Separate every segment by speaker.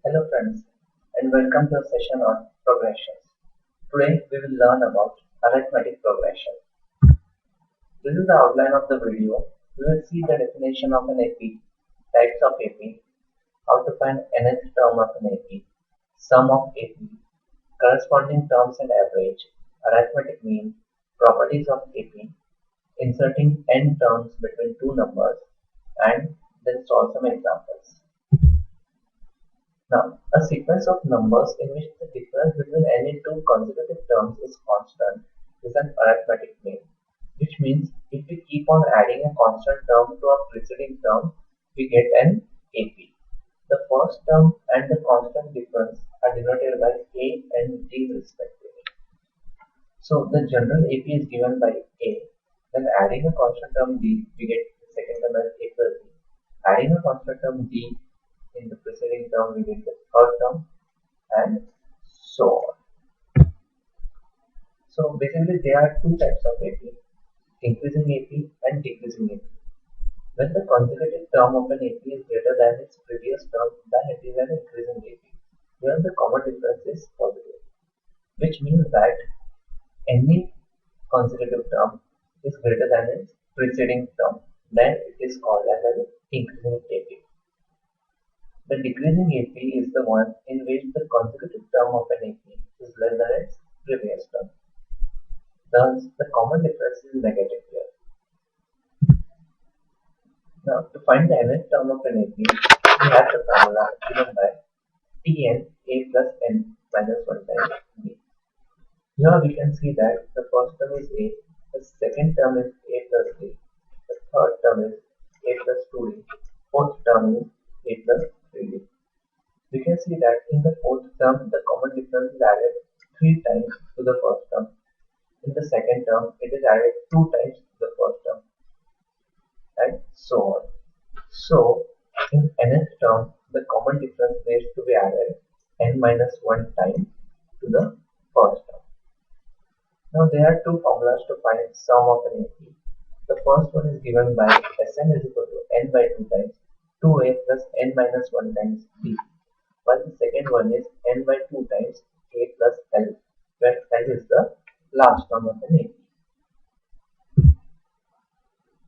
Speaker 1: Hello friends, and welcome to a session on progressions. Today we will learn about arithmetic progression. This is the outline of the video. We will see the definition of an AP, types of AP, how to find nth term of an AP, sum of AP, corresponding terms and average, arithmetic mean, properties of AP, inserting n terms between two numbers, and then solve some examples. Now, a sequence of numbers in which the difference between any two consecutive terms is constant is an arithmetic mean, which means if we keep on adding a constant term to a preceding term, we get an AP. The first term and the constant difference are denoted by A and D respectively. So the general AP is given by A, then adding a constant term D, we get the second term as A plus D. Adding a constant term D in the preceding term, we get the third term, and so on. So basically there are two types of AP, increasing AP and decreasing AP. When the consecutive term of an AP is greater than its previous term, then it is an increasing AP. Here the common difference is positive, which means that any consecutive term is greater than its preceding term, then it is called as an increasing AP. The decreasing AP is the one in which the consecutive term of an AP is less than its previous term. Thus, the common difference is negative here. Now, to find the nth term of an AP, we have the formula given by Tn A plus n minus 1 times B. Here we can see that the first term is A, the second term is A plus D, the third term is A plus 2D, fourth term is A plus 3D. We can see that in the fourth term, the common difference is added 3 times to the first term. In the second term, it is added 2 times to the first term, and so on. So, in nth term, the common difference needs to be added n minus 1 time to the first term. Now, there are two formulas to find sum of an AP. The first one is given by Sn is equal to n by 2 times 2a plus n minus 1 times b, while the second one is n by 2 times a plus l, where l is the last term of an AP.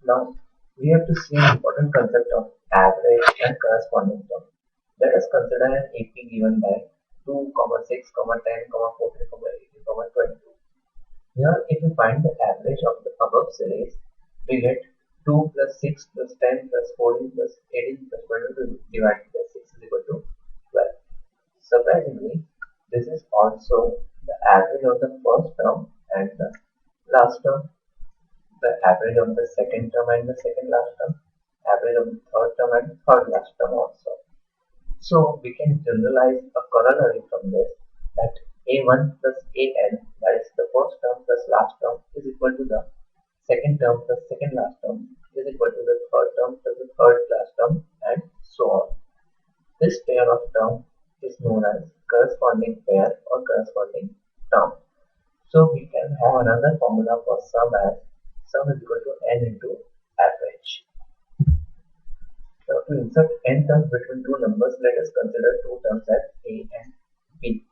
Speaker 1: Now, we have to see an important concept of average and corresponding term. Let us consider an AP given by 2, 6, 10, 14, 18, 22. Here, if we find the average of the above series, we get 2 plus 6 plus 10 plus 14 plus 18 plus 22 divided by 6 is equal to 12. Surprisingly, this is also the average of the first term and the last term, the average of the second term and the second last term, average of the third term and third last term also. So we can generalize a corollary from this that a1 plus an, that is the first term plus last term, is equal to the second term plus second last term is equal to the third term plus the third last term, and so on. This pair of terms is known as corresponding pair or corresponding term. So we can have another formula for sum as sum is equal to n into average. Now to insert n terms between two numbers, let us consider two terms as a and b,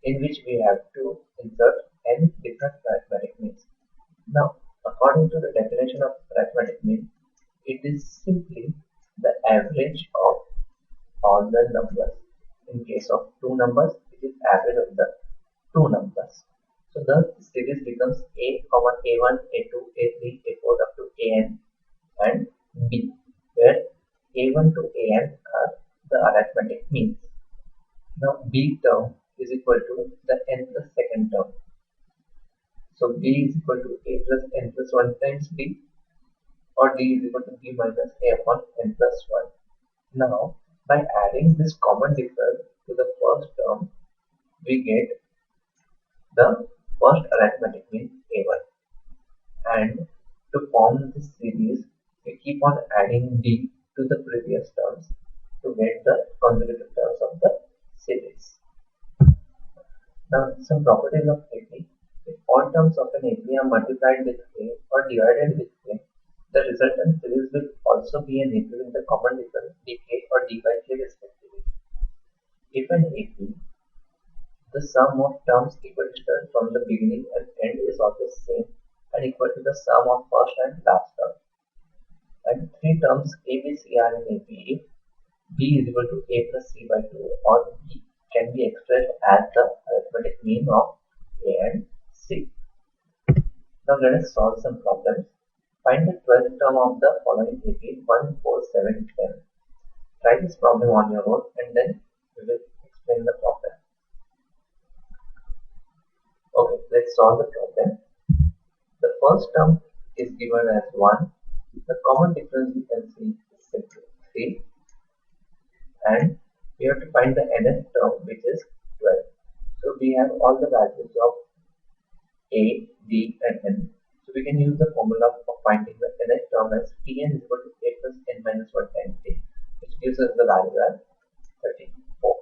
Speaker 1: in which we have to insert n different arithmetic means. Now, according to the definition of arithmetic mean, it is simply the average of all the numbers. In case of two numbers, it is average of the two numbers. So thus the series becomes a, a1, a2, a3, a4 up to an and b, where a1 to an are the arithmetic means. Now b term is equal to the n plus second term. So b is equal to a plus n plus 1 times b, or d is equal to b minus a upon n plus 1. Now, by adding this common difference to the first term, we get the first arithmetic mean a1. And to form this series, we keep on adding d to the previous terms to get the consecutive terms of the series. Now, some properties of AP. If all terms of an AP are multiplied with a or divided with a, the resultant series will also be an AP with the common difference dk or d by k respectively. If an AP, the sum of terms equal to the from the beginning and end is always same and equal to the sum of first and last term. And three terms A, B, C are in AP if B is equal to A plus C by 2 or B can be expressed as the arithmetic mean of A and C. Now let us solve some problems. Find the 12th term of the following AP 1, 4, 7, 10. Try this problem on your own and then we will explain the problem. Okay, let's solve the problem. The first term is given as 1. The common difference you can see is simply 3. And we have to find the nth term which is 12. So we have all the values of A, B and N. So we can use the formula for finding the nth term as Tn is equal to A plus N minus 1 times A, which gives us the value as 34.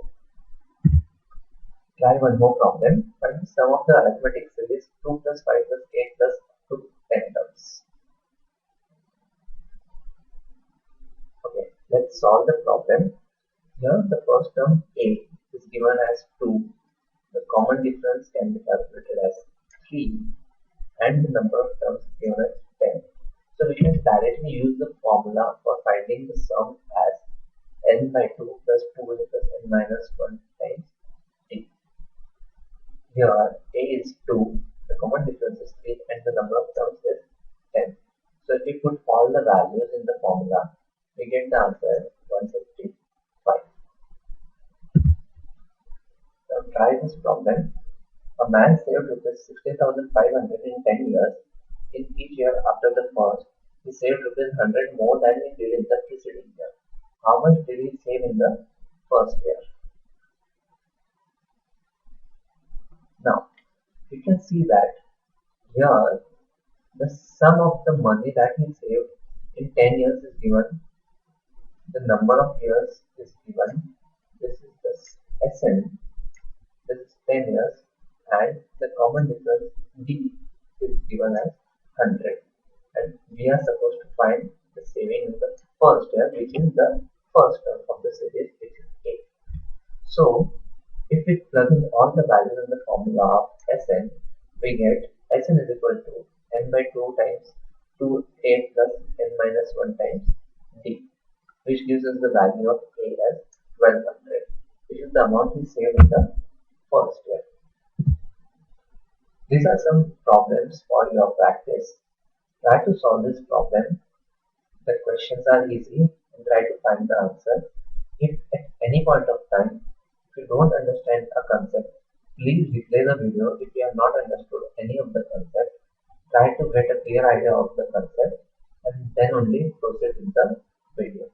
Speaker 1: Try one more problem. Find the sum of the arithmetic series 2 plus 5 plus 8 plus 2 10 terms. Okay, let's solve the problem. Here the first term A is given as 2. The common difference can be calculated as 3 and the number of terms given as 10. So we can directly use the formula for finding the sum as n by 2 plus 2n plus n minus 1 times d. Here A is 2, the common difference is 3 and the number of terms is 10. So if we put all the values in the formula, we get the answer as 155. Now try this problem. A man saved rupees 16,500 in 10 years. In each year after the first, he saved rupees 100 more than he did in the preceding year. How much did he save in the first year? Now, we can see that here the sum of the money that he saved in 10 years is given, the number of years is given, this is the SN, this is 10 years, and the common difference D is given as 100. And we are supposed to find the saving in the first year, which is the first term of the series, which is A. So, if we plug in all the values in the formula of Sn, we get Sn is equal to n by 2 times 2a plus n minus 1 times d, which gives us the value of A as 1200, which is the amount we saved in the first year. These are some problems for your practice. Try to solve this problem. The questions are easy and try to find the answer. If at any point of time, if you don't understand a concept, please replay the video if you have not understood any of the concept. Try to get a clear idea of the concept and then only proceed with the video.